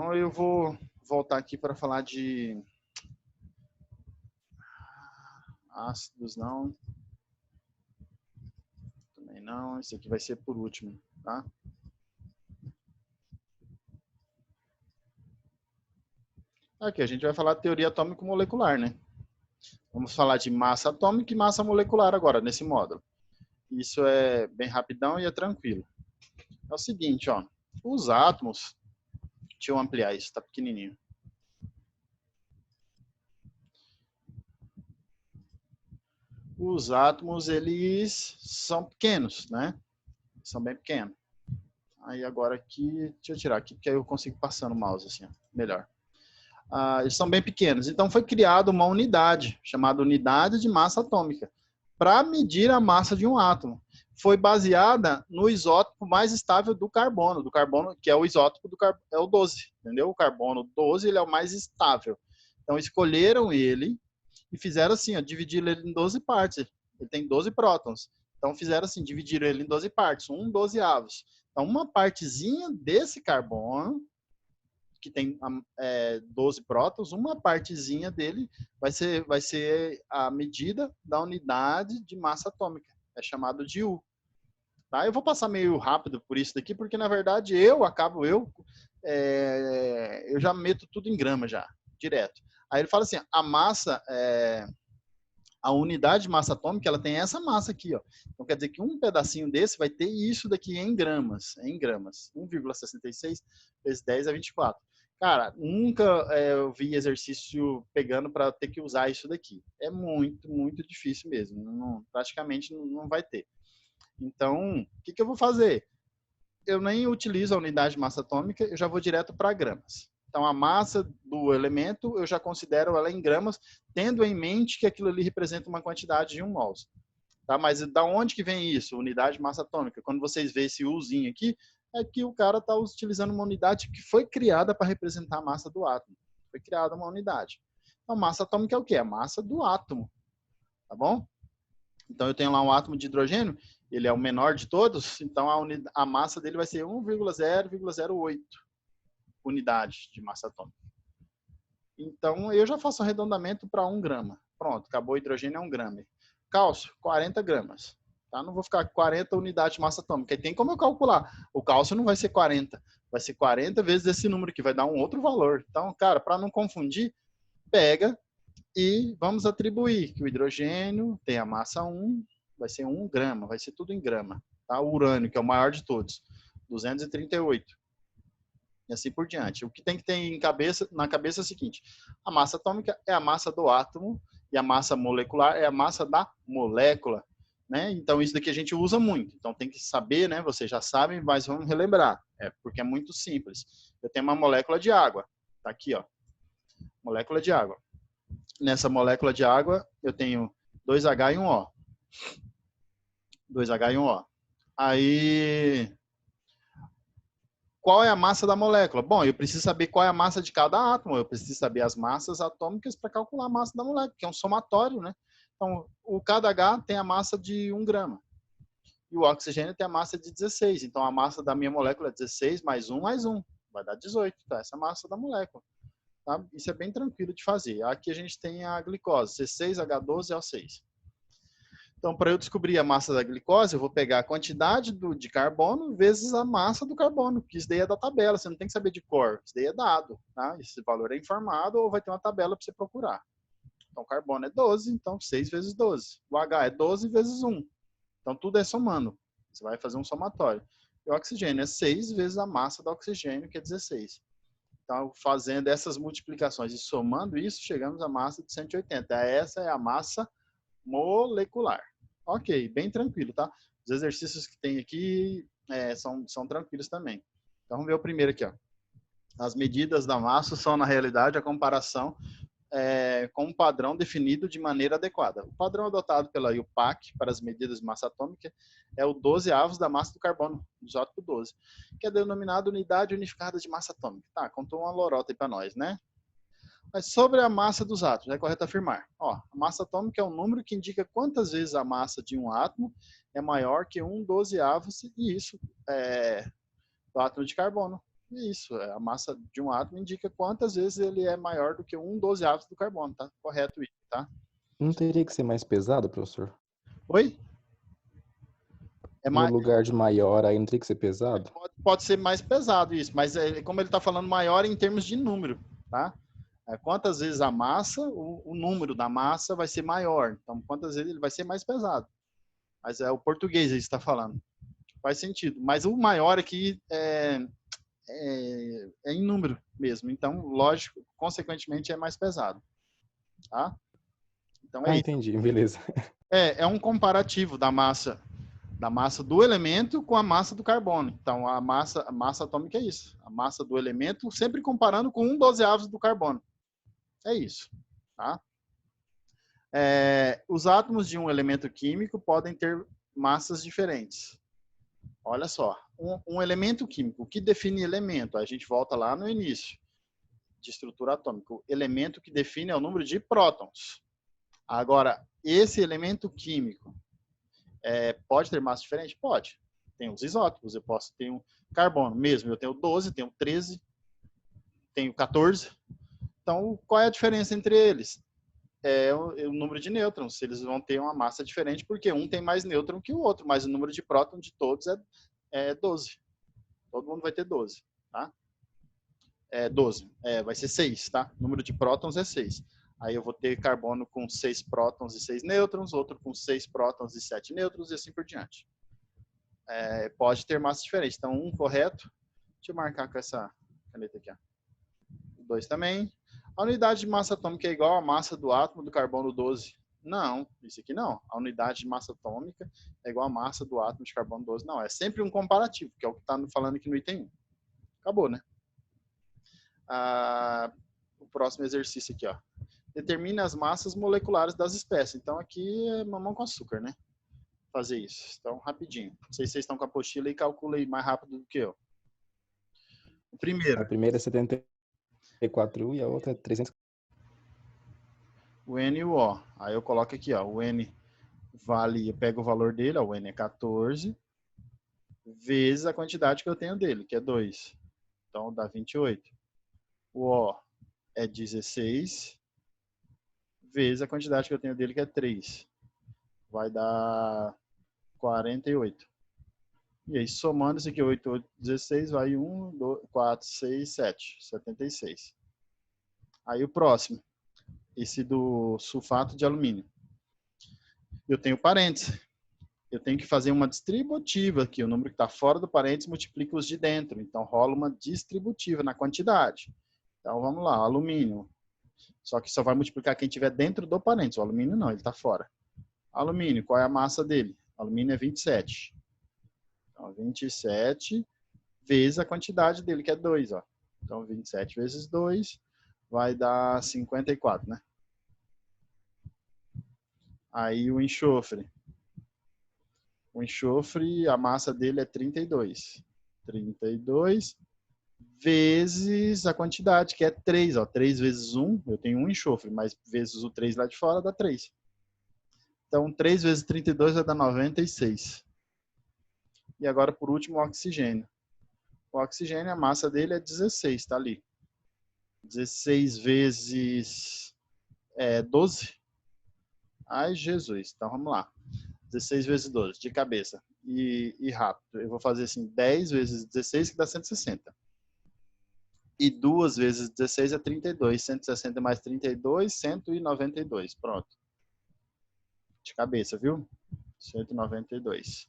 Então eu vou voltar aqui para falar de ácidos, não. Também não. Esse aqui vai ser por último, tá? Aqui a gente vai falar de teoria atômico-molecular, né? Vamos falar de massa atômica e massa molecular agora, nesse módulo. Isso é bem rapidão e é tranquilo. É o seguinte, ó. Os átomos... Deixa eu ampliar isso, tá pequenininho. Os átomos, eles são pequenos, né? São bem pequenos. Aí agora aqui, deixa eu tirar aqui, porque aí eu consigo passar no mouse assim, ó, melhor. Eles são bem pequenos. Então foi criada uma unidade, chamada unidade de massa atômica, para medir a massa de um átomo. Foi baseada no isótopo mais estável do carbono, que é o isótopo do carbono, é o 12, entendeu? O carbono 12, ele é o mais estável. Então escolheram ele e fizeram assim, ó, dividiram ele em 12 partes. Ele tem 12 prótons. Então fizeram assim, dividiram ele em 12 partes, 1/12. Então uma partezinha desse carbono, que tem 12 prótons, uma partezinha dele vai ser a medida da unidade de massa atômica. É chamado de U. Tá? Eu vou passar meio rápido por isso daqui, porque na verdade eu já meto tudo em grama já, direto. Aí ele fala assim, a massa, a unidade de massa atômica, ela tem essa massa aqui, ó. Então quer dizer que um pedacinho desse vai ter isso daqui em gramas, 1,66 vezes 10 a 24. Cara, nunca eu vi exercício pegando para ter que usar isso daqui. É muito, muito difícil mesmo. Praticamente não vai ter. Então, o que eu vou fazer? Eu nem utilizo a unidade de massa atômica, eu já vou direto para gramas. Então, a massa do elemento, eu já considero ela em gramas, tendo em mente que aquilo ali representa uma quantidade de 1 mol. Tá? Mas da onde que vem isso? Unidade de massa atômica. Quando vocês veem esse Uzinho aqui, é que o cara está utilizando uma unidade que foi criada para representar a massa do átomo. Foi criada uma unidade. Então, massa atômica é o quê? A massa do átomo. Tá bom? Então, eu tenho lá um átomo de hidrogênio, ele é o menor de todos, então a massa dele vai ser 1,008 unidade de massa atômica. Então, eu já faço arredondamento para 1 grama. Pronto, acabou o hidrogênio, é 1 grama. Cálcio, 40 gramas. Tá? Não vou ficar com 40 unidades de massa atômica. E tem como eu calcular. O cálcio não vai ser 40. Vai ser 40 vezes esse número, que vai dar um outro valor. Então, cara, para não confundir, pega e vamos atribuir que o hidrogênio tem a massa 1, vai ser 1 grama, vai ser tudo em grama. Tá? O urânio, que é o maior de todos, 238. E assim por diante. O que tem que ter na cabeça é o seguinte: a massa atômica é a massa do átomo e a massa molecular é a massa da molécula. Né? Então, isso daqui a gente usa muito. Então, tem que saber, né? Vocês já sabem, mas vamos relembrar. Porque é muito simples. Eu tenho uma molécula de água. Tá aqui, ó. Molécula de água. Nessa molécula de água, eu tenho 2H e 1O. 2H e 1O. Aí, qual é a massa da molécula? Bom, eu preciso saber qual é a massa de cada átomo. Eu preciso saber as massas atômicas para calcular a massa da molécula, que é um somatório, né? Então, o cada H tem a massa de 1 grama. E o oxigênio tem a massa de 16. Então, a massa da minha molécula é 16 mais 1 mais 1. Vai dar 18. Então, essa é a massa da molécula. Tá? Isso é bem tranquilo de fazer. Aqui a gente tem a glicose, C6H12O6. Então, para eu descobrir a massa da glicose, eu vou pegar a quantidade de carbono vezes a massa do carbono, que isso daí é da tabela, você não tem que saber de cor, isso daí é dado. Tá? Esse valor é informado ou vai ter uma tabela para você procurar. Então, o carbono é 12, então 6 vezes 12. O H é 12 vezes 1. Então, tudo é somando. Você vai fazer um somatório. E o oxigênio é 6 vezes a massa do oxigênio, que é 16. Então, fazendo essas multiplicações e somando isso, chegamos à massa de 180. Essa é a massa molecular. Ok, bem tranquilo, tá? Os exercícios que tem aqui são tranquilos também. Então, vamos ver o primeiro aqui, ó. As medidas da massa são, na realidade, a comparação com um padrão definido de maneira adequada. O padrão adotado pela IUPAC para as medidas de massa atômica é o 12avos da massa do carbono, isótopo 12, que é denominado unidade unificada de massa atômica. Tá, contou uma lorota aí para nós, né? Mas sobre a massa dos átomos, é correto afirmar. Ó, a massa atômica é um número que indica quantas vezes a massa de um átomo é maior que 1/12avos, e isso é do átomo de carbono. Isso, a massa de um átomo indica quantas vezes ele é maior do que 1/12 do carbono, tá? Correto isso, tá? Não teria que ser mais pesado, professor? Oi? É No mais, lugar de maior, aí não teria que ser pesado? pode ser mais pesado isso, mas como ele está falando maior em termos de número, tá? Quantas vezes a massa, o número da massa vai ser maior. Então, quantas vezes ele vai ser mais pesado. Mas é o português aí está falando. Faz sentido. Mas o maior aqui é em número mesmo. Então, lógico, consequentemente, é mais pesado. Tá? Então, é Ah, isso. entendi, beleza. É um comparativo da massa do elemento com a massa do carbono. Então, a massa atômica é isso. A massa do elemento sempre comparando com 1/12 do carbono. É isso. Tá? Os átomos de um elemento químico podem ter massas diferentes. Olha só, um elemento químico, o que define elemento? A gente volta lá no início de estrutura atômica. O elemento que define é o número de prótons. Agora, esse elemento químico pode ter massa diferente? Pode. Tem os isótopos, eu posso ter um carbono mesmo, eu tenho 12, tenho 13, tenho 14. Então, qual é a diferença entre eles? O número de nêutrons. Eles vão ter uma massa diferente, porque um tem mais nêutron que o outro, mas o número de prótons de todos é 12. Todo mundo vai ter 12, tá? 12. Vai ser 6, tá? O número de prótons é 6. Aí eu vou ter carbono com 6 prótons e 6 nêutrons, outro com 6 prótons e 7 nêutrons, e assim por diante. Pode ter massa diferente. Então, um correto. Deixa eu marcar com essa caneta aqui. Ó. 2 também. A unidade de massa atômica é igual à massa do átomo do carbono 12. Não, isso aqui não. A unidade de massa atômica é igual à massa do átomo de carbono 12. Não, é sempre um comparativo, que é o que está falando aqui no item 1. Acabou, né? O próximo exercício aqui, ó. Determine as massas moleculares das espécies. Então, aqui é mamão com açúcar, né? Fazer isso. Então, rapidinho. Não sei se vocês estão com a apostila e calculem mais rápido do que eu. O primeiro. A primeira é 74U e a outra é 300. O N e o O. Aí eu coloco aqui, ó. O N vale, eu pego o valor dele, ó, o N é 14, vezes a quantidade que eu tenho dele, que é 2. Então, dá 28. O O é 16, vezes a quantidade que eu tenho dele, que é 3. Vai dar 48. E aí, somando isso aqui, 8, 8, 16, vai 1, 2, 4, 6, 7, 76. Aí o próximo, esse do sulfato de alumínio. Eu tenho parênteses. Eu tenho que fazer uma distributiva aqui. O número que está fora do parênteses multiplica os de dentro. Então, rola uma distributiva na quantidade. Então, vamos lá. Alumínio. Só que só vai multiplicar quem estiver dentro do parênteses. O alumínio não, ele está fora. Alumínio, qual é a massa dele? O alumínio é 27. Então, 27 vezes a quantidade dele, que é 2. Ó. Então, 27 vezes 2 vai dar 54, né? Aí o enxofre. O enxofre, a massa dele é 32. 32 vezes a quantidade, que é 3. Ó. 3 vezes 1, eu tenho um enxofre, mas vezes o 3 lá de fora dá 3. Então, 3 vezes 32 vai dar 96. E agora, por último, o oxigênio. O oxigênio, a massa dele é 16, tá ali. 16 vezes 12. Ai, Jesus. Então, vamos lá. 16 vezes 12, de cabeça. E rápido. Eu vou fazer assim, 10 vezes 16, que dá 160. E 2 vezes 16 é 32. 160 mais 32, 192. Pronto. De cabeça, viu? 192.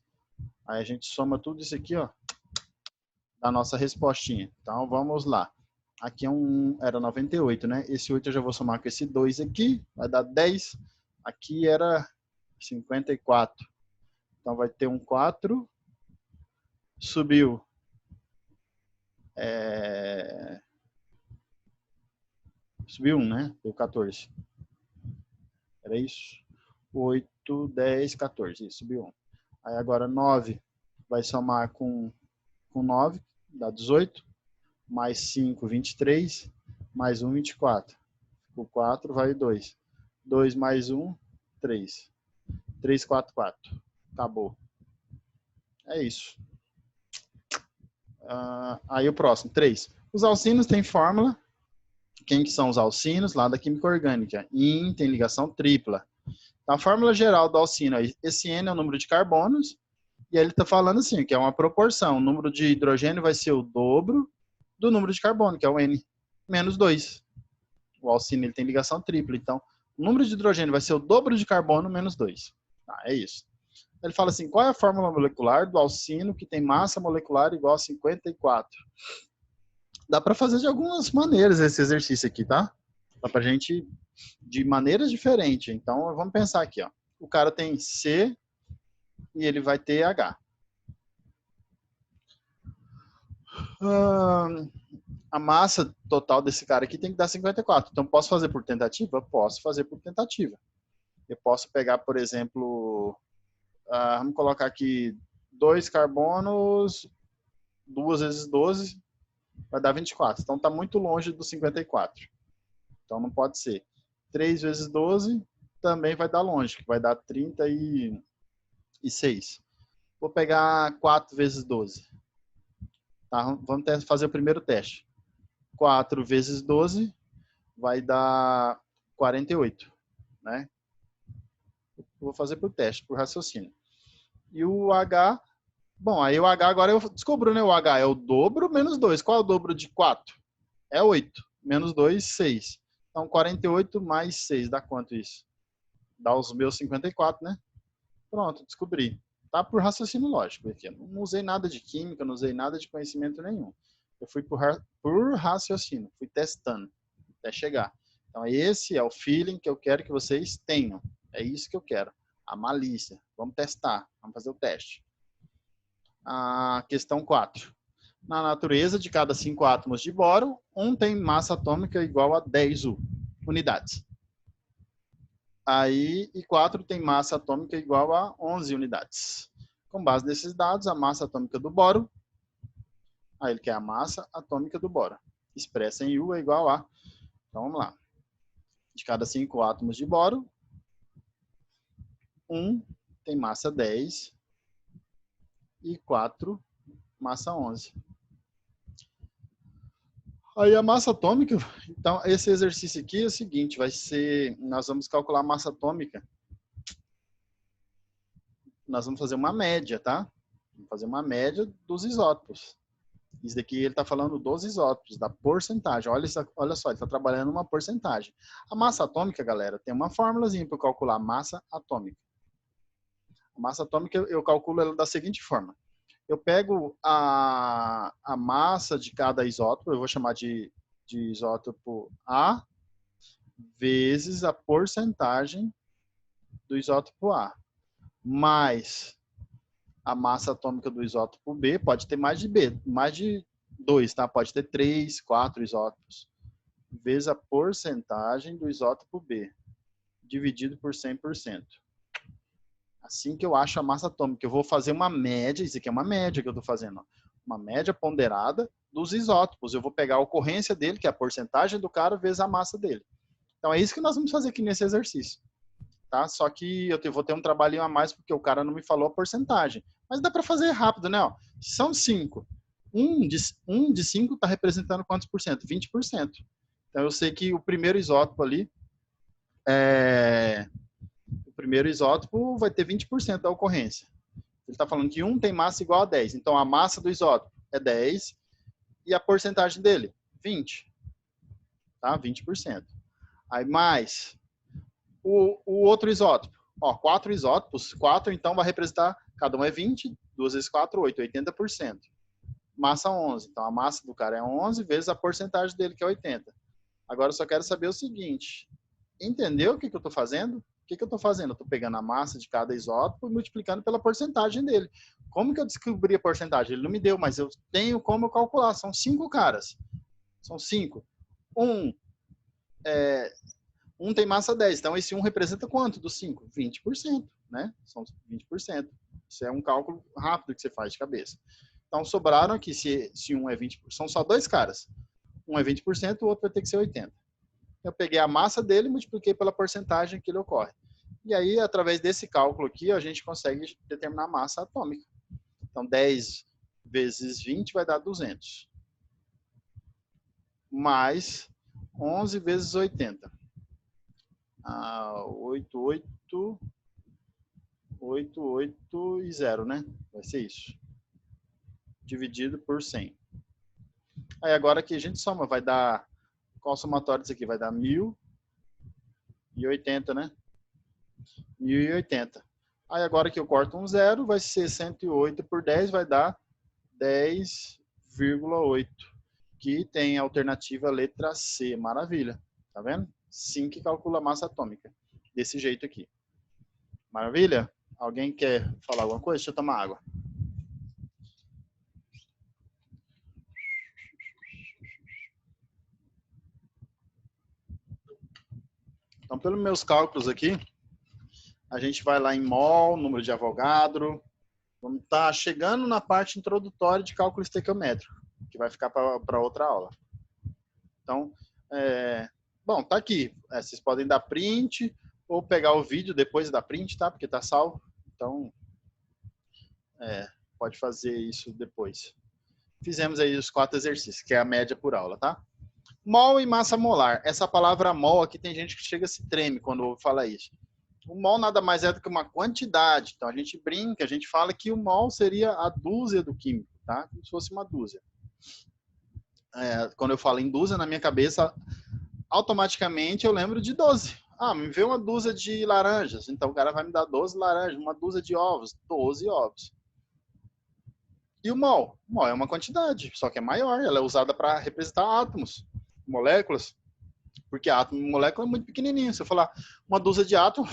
Aí a gente soma tudo isso aqui, ó, da nossa respostinha. Então, vamos lá. Aqui era 98, né? Esse 8 eu já vou somar com esse 2 aqui, vai dar 10. Aqui era 54. Então, vai ter um 4. Subiu. Subiu 1, né? Deu 14. Era isso? 8, 10, 14. Isso, subiu 1. Aí agora 9 vai somar com 9, dá 18. Mais 5, 23. Mais 1, 24. O 4 vai 2. 2 mais 1, 3. 3, 4, 4. Acabou. É isso. Aí o próximo, 3. Os alcinos têm fórmula. Quem que são os alcinos? Lá da química orgânica. IN tem ligação tripla. A fórmula geral do alcino, esse N é o número de carbonos, e aí ele está falando assim, que é uma proporção. O número de hidrogênio vai ser o dobro do número de carbono, que é o N, menos 2. O alcino ele tem ligação tripla, então o número de hidrogênio vai ser o dobro de carbono menos 2. É isso. Ele fala assim, qual é a fórmula molecular do alcino que tem massa molecular igual a 54? Dá para fazer de algumas maneiras esse exercício aqui, tá? Dá pra gente de maneiras diferentes. Então, vamos pensar aqui, ó. O cara tem C e ele vai ter H. A massa total desse cara aqui tem que dar 54. Então, posso fazer por tentativa? Posso fazer por tentativa. Eu posso pegar, por exemplo, vamos colocar aqui 2 carbonos, 2 vezes 12, vai dar 24. Então, está muito longe do 54. Então, não pode ser. 3 vezes 12 também vai dar longe, que vai dar 36. Vou pegar 4 vezes 12. Tá? Vamos fazer o primeiro teste. 4 vezes 12 vai dar 48. Né? Vou fazer por teste, por raciocínio. E o H... Bom, aí o H agora eu descubro, né? O H é o dobro menos 2. Qual é o dobro de 4? É 8. Menos 2, 6. Então, 48 mais 6, dá quanto isso? Dá os meus 54, né? Pronto, descobri. Tá por raciocínio lógico aqui. Eu não usei nada de química, não usei nada de conhecimento nenhum. Eu fui por raciocínio, fui testando até chegar. Então, esse é o feeling que eu quero que vocês tenham. É isso que eu quero. A malícia. Vamos testar. Vamos fazer o teste. A questão 4. Na natureza, de cada 5 átomos de boro, um tem massa atômica igual a 10 unidades. Aí, e 4 tem massa atômica igual a 11 unidades. Com base nesses dados, a massa atômica do boro, aí ele quer a massa atômica do boro, expressa em U é igual a, então vamos lá, de cada 5 átomos de boro, um tem massa 10 e 4 massa 11. Aí a massa atômica, então esse exercício aqui é o seguinte, vai ser, nós vamos calcular a massa atômica. Nós vamos fazer uma média, tá? Vamos fazer uma média dos isótopos. Isso daqui ele está falando dos isótopos, da porcentagem. Olha só, ele está trabalhando uma porcentagem. A massa atômica, galera, tem uma formulazinha para calcular a massa atômica. A massa atômica eu calculo ela da seguinte forma. Eu pego a massa de cada isótopo, eu vou chamar de isótopo A, vezes a porcentagem do isótopo A, mais a massa atômica do isótopo B, pode ter mais de 2, tá? Pode ter 3, 4 isótopos, vezes a porcentagem do isótopo B, dividido por 100%. Assim que eu acho a massa atômica, eu vou fazer uma média, isso aqui é uma média que eu estou fazendo, ó, uma média ponderada dos isótopos. Eu vou pegar a ocorrência dele, que é a porcentagem do cara, vezes a massa dele. Então é isso que nós vamos fazer aqui nesse exercício. Tá? Só que eu vou ter um trabalhinho a mais, porque o cara não me falou a porcentagem. Mas dá para fazer rápido, né? Ó, são 5. Um de 5 está representando quantos por cento? 20%. Então eu sei que o primeiro isótopo ali o primeiro isótopo vai ter 20% da ocorrência. Ele está falando que um tem massa igual a 10. Então, a massa do isótopo é 10 e a porcentagem dele, 20. Tá? 20%. Aí, mais o outro isótopo. Ó, 4 isótopos. 4, então, vai representar, cada um é 20. 2 vezes 4, 8. 80%. Massa 11. Então, a massa do cara é 11 vezes a porcentagem dele, que é 80. Agora, eu só quero saber o seguinte. Entendeu o que eu estou fazendo? O que eu estou fazendo? Eu estou pegando a massa de cada isótopo e multiplicando pela porcentagem dele. Como que eu descobri a porcentagem? Ele não me deu, mas eu tenho como calcular. São 5 caras. São 5. Um tem massa 10. Então, esse 1 representa quanto dos 5? 20%. Né? São 20%. Isso é um cálculo rápido que você faz de cabeça. Então, sobraram aqui, se um é 20%, são só 2 caras. Um é 20%, o outro vai ter que ser 80%. Eu peguei a massa dele e multipliquei pela porcentagem que ele ocorre. E aí, através desse cálculo aqui, a gente consegue determinar a massa atômica. Então, 10 vezes 20 vai dar 200. Mais 11 vezes 80. 88 e 0, né? Vai ser isso. Dividido por 100. Aí agora aqui a gente soma, vai dar... Qual o somatório disso aqui? Vai dar 1080, né? 1080. Aí agora que eu corto um zero, vai ser 108 por 10, vai dar 10,8. Que tem a alternativa letra C. Maravilha. Tá vendo? Sim, que calcula a massa atômica. Desse jeito aqui. Maravilha? Alguém quer falar alguma coisa? Deixa eu tomar água. Então, pelos meus cálculos aqui, a gente vai lá em mol, número de Avogadro. Vamos estar chegando na parte introdutória de cálculo estequiométrico, que vai ficar para outra aula. Então, bom, tá aqui. Vocês podem dar print ou pegar o vídeo depois da print, tá? Porque tá salvo. Então, pode fazer isso depois. Fizemos aí os 4 exercícios, que é a média por aula, tá? Mol e massa molar. Essa palavra mol aqui tem gente que chega a se treme quando ouve falar isso. O mol nada mais é do que uma quantidade. Então a gente brinca, a gente fala que o mol seria a dúzia do químico, tá? Como se fosse uma dúzia. Quando eu falo em dúzia, na minha cabeça, automaticamente eu lembro de 12. Me vê uma dúzia de laranjas. Então o cara vai me dar 12 laranjas, uma dúzia de ovos, 12 ovos. E o mol? O mol é uma quantidade, só que é maior. Ela é usada para representar átomos, moléculas. Porque átomo e molécula é muito pequenininho. Se eu falar uma dúzia de átomos,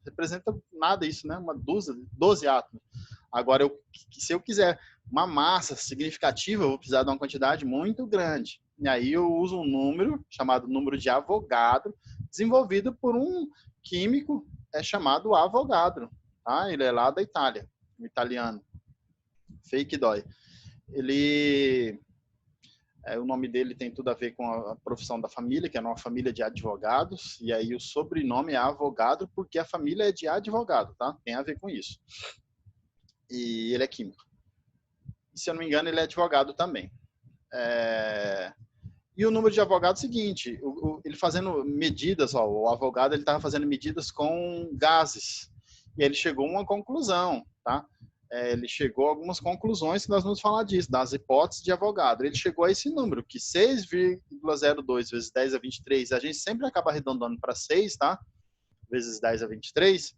representa nada isso, né? Uma dúzia, 12 átomos. Agora, se eu quiser uma massa significativa, eu vou precisar de uma quantidade muito grande. E aí eu uso um número, chamado número de Avogadro, desenvolvido por um químico chamado Avogadro. Tá? Ele é lá da Itália, um italiano. Fake dói. O nome dele tem tudo a ver com a profissão da família, que é uma família de advogados, e aí o sobrenome é Avogadro, porque a família é de advogado, tá? Tem a ver com isso. E ele é químico. E, se eu não me engano, ele é advogado também. E o número de Avogadro é o seguinte, ele fazendo medidas, o Avogadro ele estava fazendo medidas com gases, e ele chegou a uma conclusão, tá? Ele chegou a algumas conclusões que nós vamos falar disso, das hipóteses de Avogadro. Ele chegou a esse número, que 6,02 vezes 10 a 23, a gente sempre acaba arredondando para 6, tá? Vezes 10 a 23,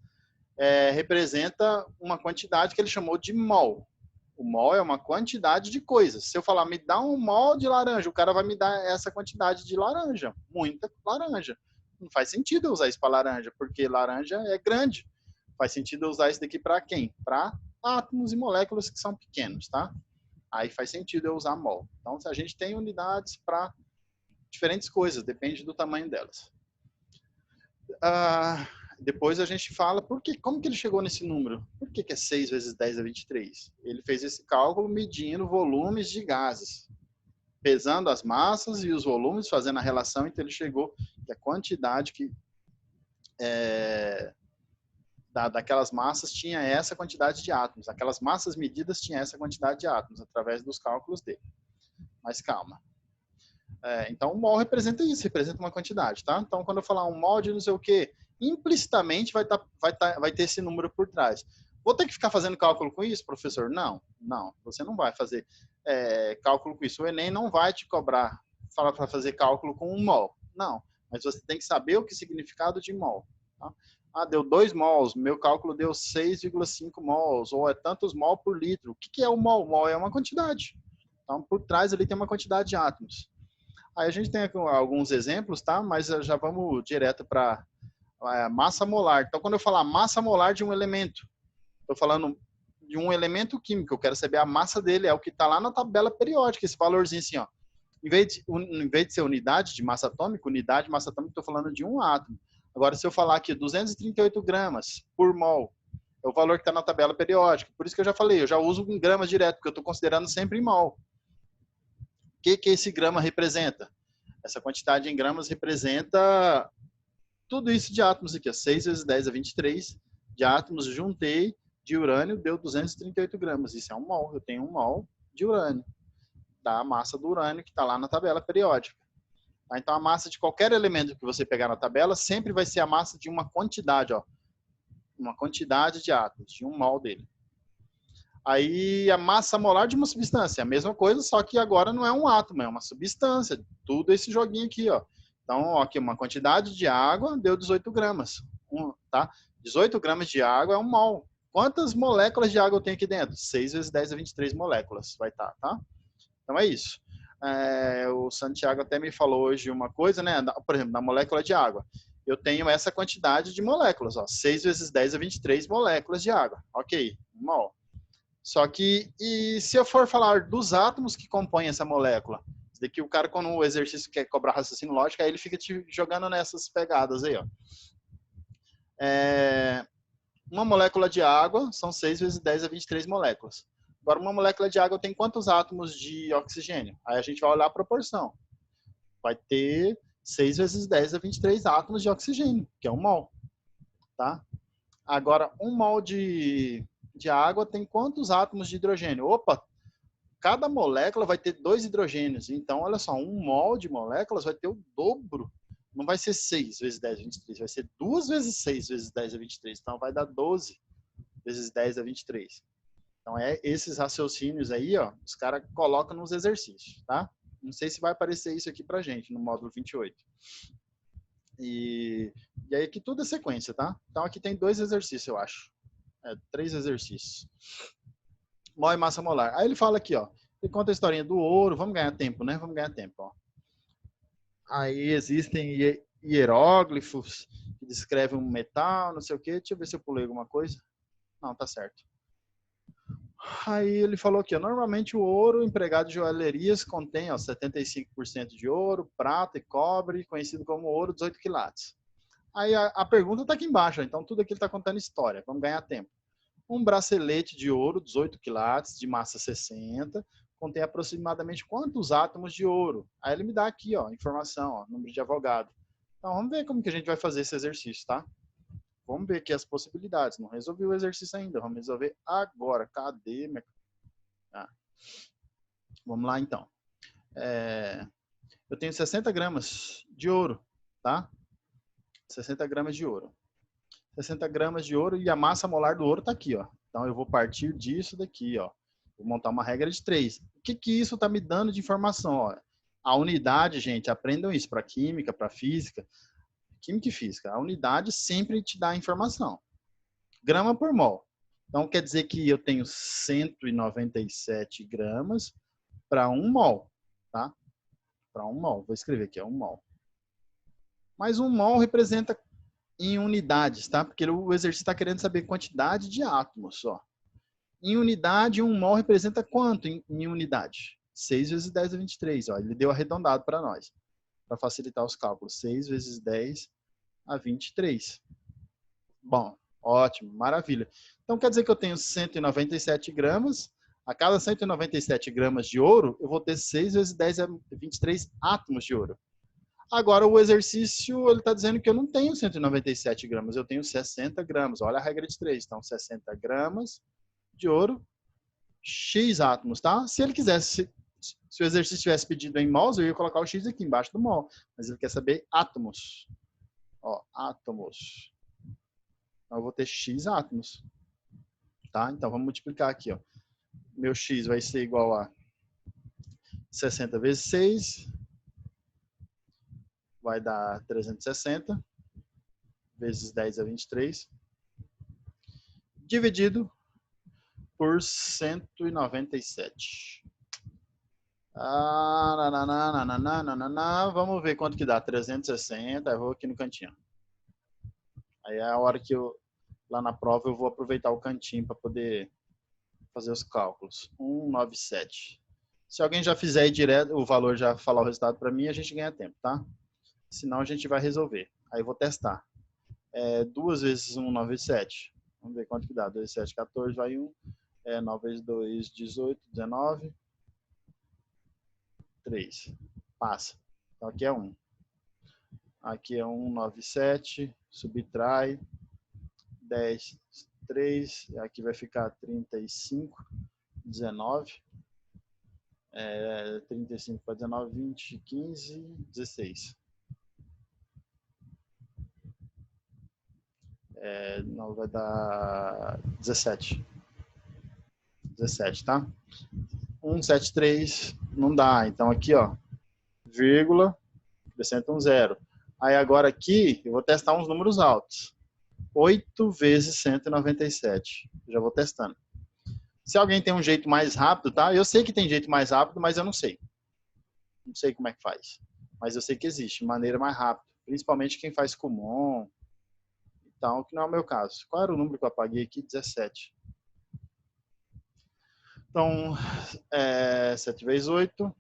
representa uma quantidade que ele chamou de mol. O mol é uma quantidade de coisas. Se eu falar, me dá um mol de laranja, o cara vai me dar essa quantidade de laranja, muita laranja. Não faz sentido eu usar isso para laranja, porque laranja é grande. Faz sentido eu usar isso daqui para quem? Para átomos e moléculas que são pequenos, tá? Aí faz sentido eu usar mol. Então, a gente tem unidades para diferentes coisas, depende do tamanho delas. Depois a gente fala, como que ele chegou nesse número? Por que é 6 vezes 10 a 23? Ele fez esse cálculo medindo volumes de gases, pesando as massas e os volumes, fazendo a relação, então ele chegou que a quantidade daquelas massas tinha essa quantidade de átomos. Aquelas massas medidas tinham essa quantidade de átomos, através dos cálculos dele. Mas calma. Então, o mol representa isso, representa uma quantidade, tá? Então, quando eu falar um mol de não sei o quê, implicitamente vai ter esse número por trás. Vou ter que ficar fazendo cálculo com isso, professor? Não, você não vai fazer cálculo com isso. O Enem não vai te cobrar, falar para fazer cálculo com um mol. Não, mas você tem que saber o que é o significado de mol. Tá? Deu 2 mols, meu cálculo deu 6,5 mols, ou é tantos mol por litro. O que é o mol? Mol é uma quantidade. Então, por trás ali tem uma quantidade de átomos. Aí a gente tem aqui alguns exemplos, tá? Mas já vamos direto para massa molar. Então, quando eu falar massa molar de um elemento, estou falando de um elemento químico, eu quero saber a massa dele, é o que está lá na tabela periódica, esse valorzinho assim, ó. Em vez de ser unidade de massa atômica, unidade de massa atômica, estou falando de um átomo. Agora, se eu falar aqui 238 gramas por mol, é o valor que está na tabela periódica. Por isso que eu já falei, eu já uso em gramas direto, porque eu estou considerando sempre em mol. O que esse grama representa? Essa quantidade em gramas representa tudo isso de átomos aqui, 6 vezes 10 a 23 de átomos, juntei de urânio, deu 238 gramas. Isso é um mol, eu tenho um mol de urânio, da massa do urânio que está lá na tabela periódica. Tá? Então, a massa de qualquer elemento que você pegar na tabela sempre vai ser a massa de uma quantidade, ó, uma quantidade de átomos, de 1 mol dele. Aí, a massa molar de uma substância, a mesma coisa, só que agora não é um átomo, é uma substância. Tudo esse joguinho aqui, ó. Então, ó, aqui uma quantidade de água deu 18 gramas, tá? 18 gramas de água é 1 mol. Quantas moléculas de água eu tenho aqui dentro? 6 vezes 10 a 23 moléculas vai estar, tá? Então, é isso. O Santiago até me falou hoje uma coisa, né? Por exemplo, na molécula de água. Eu tenho essa quantidade de moléculas, ó. 6 vezes 10 a 23 moléculas de água. Ok, 1 mol. Só que, e se eu for falar dos átomos que compõem essa molécula? Isso daqui o cara, quando o exercício quer cobrar raciocínio lógico, aí ele fica te jogando nessas pegadas aí, ó. Uma molécula de água são 6 vezes 10 a 23 moléculas. Agora, uma molécula de água tem quantos átomos de oxigênio? Aí a gente vai olhar a proporção. Vai ter 6 vezes 10 a 23 átomos de oxigênio, que é 1 mol. Tá? Agora, 1 mol de água tem quantos átomos de hidrogênio? Opa, cada molécula vai ter 2 hidrogênios. Então, olha só, 1 mol de moléculas vai ter o dobro. Não vai ser 6 vezes 10 a 23, vai ser 2 vezes 6 vezes 10 a 23. Então, vai dar 12 vezes 10 a 23. Então, esses raciocínios aí, ó, os caras colocam nos exercícios, tá? Não sei se vai aparecer isso aqui pra gente no módulo 28. E aí aqui tudo é sequência, tá? Então, aqui tem 2 exercícios, eu acho. 3 exercícios. Mol e massa molar. Aí ele fala aqui, ó. Ele conta a historinha do ouro. Vamos ganhar tempo, né? Vamos ganhar tempo, ó. Aí existem hieróglifos que descrevem um metal, não sei o quê. Deixa eu ver se eu pulei alguma coisa. Não, tá certo. Aí ele falou aqui, ó, normalmente o ouro empregado em joalherias contém, ó, 75% de ouro, prata e cobre, conhecido como ouro 18 quilates. Aí a pergunta está aqui embaixo, ó, então tudo aqui ele está contando história, vamos ganhar tempo. Um bracelete de ouro 18 quilates, de massa 60, contém aproximadamente quantos átomos de ouro? Aí ele me dá aqui, ó, informação, ó, número de avogado. Então vamos ver como que a gente vai fazer esse exercício, tá? Vamos ver aqui as possibilidades. Não resolvi o exercício ainda. Vamos resolver agora. Cadê? Vamos lá, então. Eu tenho 60 gramas de ouro, tá? 60 gramas de ouro. 60 gramas de ouro e a massa molar do ouro tá aqui, ó. Então, eu vou partir disso daqui, ó. Vou montar uma regra de 3. O que isso tá me dando de informação, ó? A unidade, gente, aprendam isso para química, para física. Química e física. A unidade sempre te dá informação. Grama por mol. Então, quer dizer que eu tenho 197 gramas para 1 mol, tá? Para 1 mol. Vou escrever aqui, é 1 mol. Mas 1 mol representa em unidades, tá? Porque o exercício está querendo saber quantidade de átomos, ó. Em unidade, 1 mol representa quanto em unidade? 6 vezes 10 a 23, ó. Ele deu arredondado para nós, para facilitar os cálculos. 6 vezes 10 a 23. Bom, ótimo, maravilha. Então, quer dizer que eu tenho 197 gramas. A cada 197 gramas de ouro, eu vou ter 6 vezes 10 a 23 átomos de ouro. Agora, o exercício, ele está dizendo que eu não tenho 197 gramas, eu tenho 60 gramas. Olha a regra de 3. Então, 60 gramas de ouro, X átomos, tá? Se ele quisesse, se o exercício tivesse pedido em mols, eu ia colocar o X aqui embaixo do mol. Mas ele quer saber átomos. Ó, átomos. Então, eu vou ter X átomos. Tá? Então, vamos multiplicar aqui, ó. Meu X vai ser igual a 60 vezes 6. Vai dar 360. Vezes 10 a 23. Dividido por 197. Vamos ver quanto que dá. 360. Eu vou aqui no cantinho. Aí é a hora que eu, lá na prova, eu vou aproveitar o cantinho para poder fazer os cálculos. 197. Se alguém já fizer aí direto, o valor já falar o resultado para mim, a gente ganha tempo, tá? Senão a gente vai resolver. Aí eu vou testar. 2 vezes 197. Vamos ver quanto que dá. 2, 7, 14, vai 1. 9 vezes 2, 18, 19. 3. Passa. Então aqui é 1. Aqui é 197. Subtrai. 10, 3. Aqui vai ficar 35, 19. 35 para 19, 20, 15, 16. Não, vai dar 17. 17, tá? 173 não dá. Então aqui, ó, vírgula, acrescenta um zero. Aí agora aqui, eu vou testar uns números altos. 8 vezes 197. Já vou testando. Se alguém tem um jeito mais rápido, tá? Eu sei que tem jeito mais rápido, mas eu não sei. Não sei como é que faz. Mas eu sei que existe maneira mais rápida. Principalmente quem faz Kumon e tal, que não é o meu caso. Qual era o número que eu apaguei aqui? 17. Então, 7 vezes 8.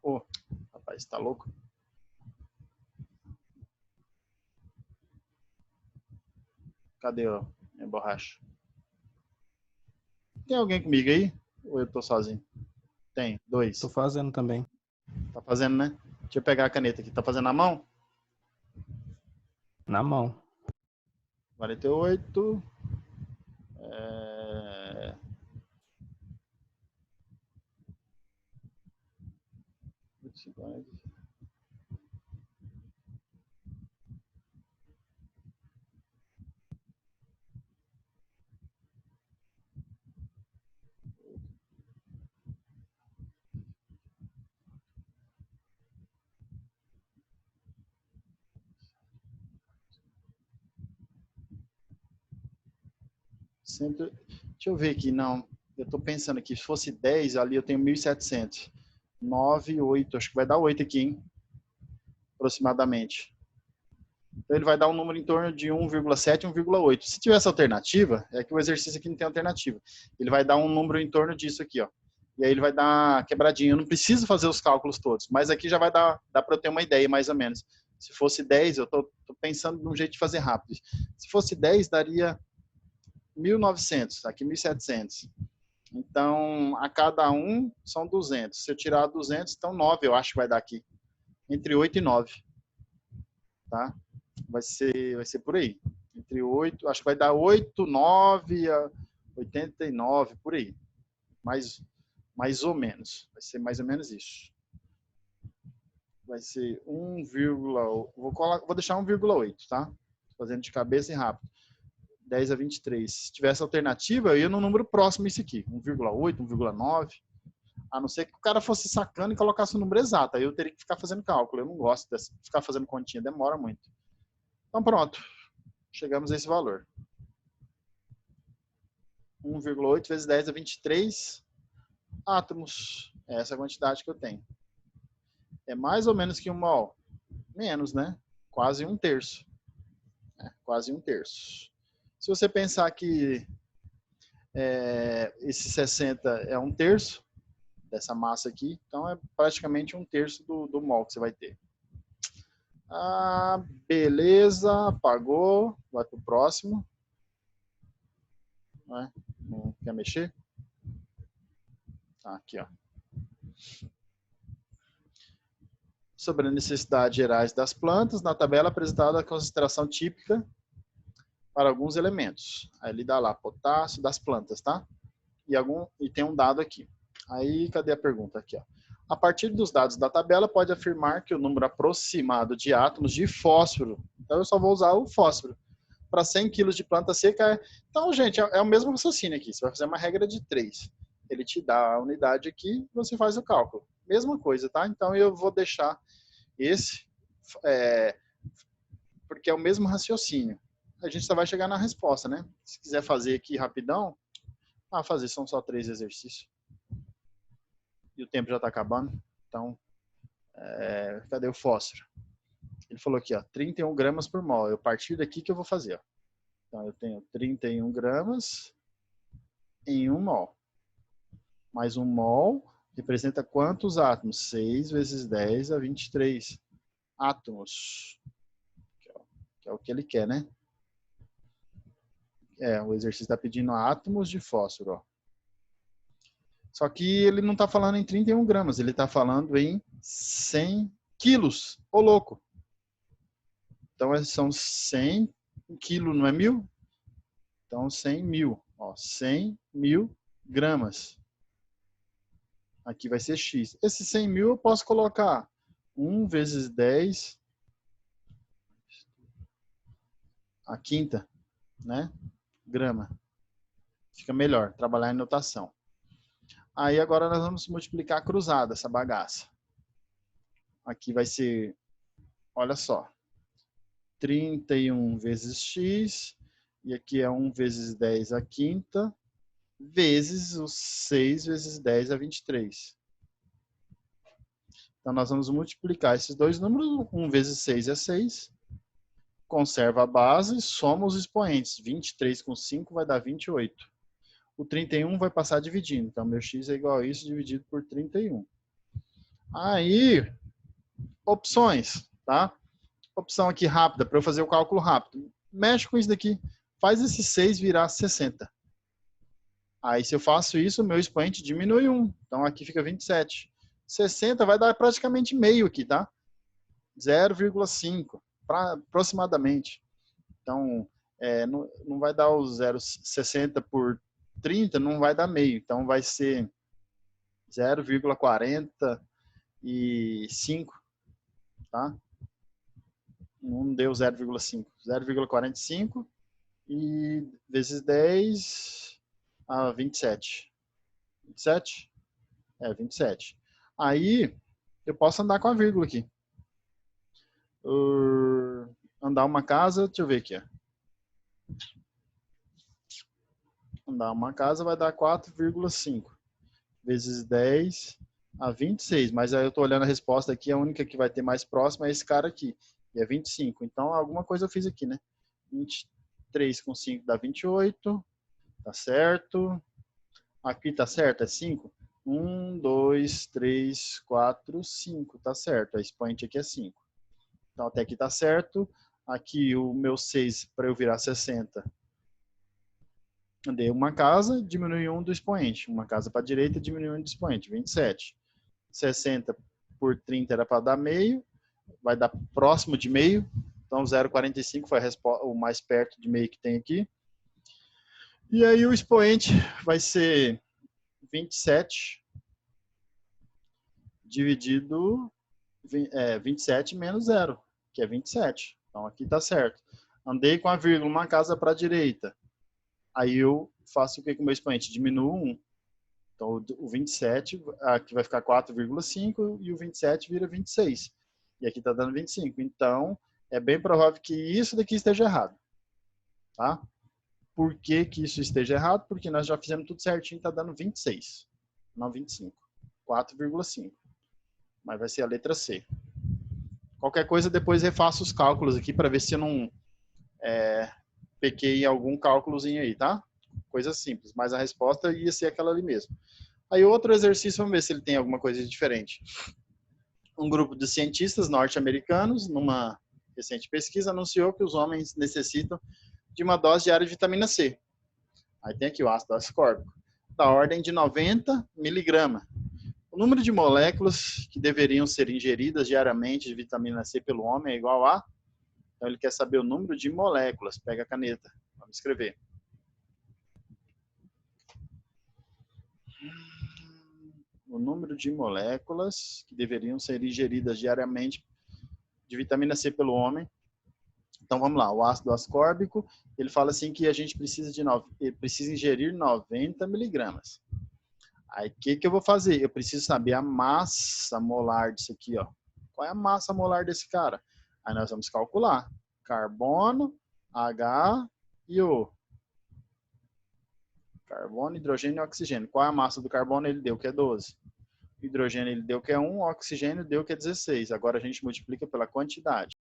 Oh, rapaz, tá louco? Cadê a minha borracha? Tem alguém comigo aí? Ou eu tô sozinho? Tem, 2. Tô fazendo também. Tá fazendo, né? Deixa eu pegar a caneta aqui. Tá fazendo na mão? Na mão. 48. 25. Sempre... Deixa eu ver aqui, não. Eu estou pensando aqui, se fosse 10, ali eu tenho 1.700. 9, 8, acho que vai dar 8 aqui, hein? Aproximadamente. Então ele vai dar um número em torno de 1,7, 1,8. Se tivesse alternativa, é que o exercício aqui não tem alternativa. Ele vai dar um número em torno disso aqui, ó. E aí ele vai dar quebradinho. Eu não preciso fazer os cálculos todos, mas aqui já vai dar para eu ter uma ideia, mais ou menos. Se fosse 10, eu tô pensando num jeito de fazer rápido. Se fosse 10, daria 1.900, aqui 1.700. Então, a cada um são 200. Se eu tirar 200, então 9 eu acho que vai dar aqui. Entre 8 e 9. Tá? Vai ser por aí. Entre 8, acho que vai dar 8, 9 a 89, por aí. Mais ou menos. Vai ser mais ou menos isso. Vai ser 1, vou deixar 1,8, tá? Fazendo de cabeça e rápido. 10 a 23. Se tivesse alternativa, eu ia no número próximo isso aqui. 1,8, 1,9. A não ser que o cara fosse sacando e colocasse o número exato. Aí eu teria que ficar fazendo cálculo. Eu não gosto de ficar fazendo continha, demora muito. Então pronto. Chegamos a esse valor. 1,8 vezes 10 a 23 átomos. Essa é a quantidade que eu tenho. É mais ou menos que 1 mol. Menos, né? Quase 1/3. Quase 1/3. Se você pensar que esse 60 é 1/3 dessa massa aqui, então é praticamente 1/3 do mol que você vai ter. Beleza, apagou. Vai para o próximo. Não quer mexer? Aqui, ó. Sobre as necessidades gerais das plantas, na tabela apresentada a concentração típica para alguns elementos. Aí ele dá lá potássio das plantas, tá? E tem um dado aqui. Aí, cadê a pergunta aqui, ó? A partir dos dados da tabela, pode afirmar que o número aproximado de átomos de fósforo, então eu só vou usar o fósforo, para 100 kg de planta seca. Então, gente, é o mesmo raciocínio aqui. Você vai fazer uma regra de 3. Ele te dá a unidade aqui, você faz o cálculo. Mesma coisa, tá? Então, eu vou deixar esse, porque é o mesmo raciocínio. A gente só vai chegar na resposta, né? Se quiser fazer aqui rapidão, fazer, são só 3 exercícios. E o tempo já está acabando. Então, cadê o fósforo? Ele falou aqui, ó, 31 gramas por mol. Eu partir daqui que eu vou fazer, ó. Então, eu tenho 31 gramas em 1 mol. Mais 1 mol representa quantos átomos? 6 vezes 10 a 23 átomos. Que é o que ele quer, né? O exercício está pedindo átomos de fósforo, ó. Só que ele não está falando em 31 gramas, ele está falando em 100 quilos. Ô, louco! Então, são 100 quilos, não é 1.000? Então, 100 mil. Ó, 100 mil gramas. Aqui vai ser X. Esse 100 mil eu posso colocar 1 vezes 10 a quinta, né? Grama. Fica melhor trabalhar em notação. Aí agora nós vamos multiplicar cruzada essa bagaça. Aqui vai ser, olha só, 31 vezes X, e aqui é 1 vezes 10 a quinta, vezes os 6 vezes 10 a 23. Então, nós vamos multiplicar esses dois números. 1 vezes 6 é 6. Conserva a base, soma os expoentes. 23 com 5 vai dar 28. O 31 vai passar dividindo. Então, meu x é igual a isso dividido por 31. Aí, opções, tá? Opção aqui rápida, para eu fazer o cálculo rápido. Mexe com isso daqui. Faz esse 6 virar 60. Aí, se eu faço isso, o meu expoente diminui 1. Então, aqui fica 27. 60 vai dar praticamente meio aqui, tá? 0,5, aproximadamente. Então, não vai dar o 0,60 por 30, não vai dar meio. Então, vai ser 0,45, tá? Não deu 0,5. 0,45 e vezes 10 a 27. 27? 27. Aí, eu posso andar com a vírgula aqui. Andar uma casa, deixa eu ver aqui. Andar uma casa vai dar 4,5 vezes 10 a 26. Mas aí eu estou olhando a resposta aqui, a única que vai ter mais próxima é esse cara aqui, e é 25. Então, alguma coisa eu fiz aqui, né? 23 com 5 dá 28. Tá certo. Aqui tá certo, é 5. 1, 2, 3, 4, 5. Tá certo. A expoente aqui é 5. Então, até aqui tá certo. Aqui o meu 6, para eu virar 60. Andei uma casa, diminui 1 do expoente. Uma casa para a direita, diminui 1 do expoente. 27. 60 por 30 era para dar meio. Vai dar próximo de meio. Então, 0,45 foi o mais perto de meio que tem aqui. E aí o expoente vai ser 27 dividido 27 menos 0, que é 27. Então, aqui está certo. Andei com a vírgula, uma casa para a direita. Aí eu faço o que com o meu expoente? Diminuo 1. Então, o 27, aqui vai ficar 4,5 e o 27 vira 26. E aqui está dando 25. Então, é bem provável que isso daqui esteja errado. Tá? Por que que isso esteja errado? Porque nós já fizemos tudo certinho, está dando 26. Não 25. 4,5. Mas vai ser a letra C. Qualquer coisa, depois refaço os cálculos aqui para ver se eu não pequei em algum cálculozinho aí, tá? Coisa simples, mas a resposta ia ser aquela ali mesmo. Aí outro exercício, vamos ver se ele tem alguma coisa diferente. Um grupo de cientistas norte-americanos, numa recente pesquisa, anunciou que os homens necessitam de uma dose diária de vitamina C. Aí tem aqui o ácido ascórbico, da ordem de 90 miligramas. O número de moléculas que deveriam ser ingeridas diariamente de vitamina C pelo homem é igual a... Então, ele quer saber o número de moléculas. Pega a caneta. Vamos escrever. O número de moléculas que deveriam ser ingeridas diariamente de vitamina C pelo homem. Então, vamos lá. O ácido ascórbico, ele fala assim que a gente precisa ingerir 90 miligramas. Aí, o que eu vou fazer? Eu preciso saber a massa molar disso aqui, ó. Qual é a massa molar desse cara? Aí nós vamos calcular. Carbono, H e O. Carbono, hidrogênio e oxigênio. Qual é a massa do carbono? Ele deu que é 12. O hidrogênio ele deu que é 1, o oxigênio deu que é 16. Agora a gente multiplica pela quantidade.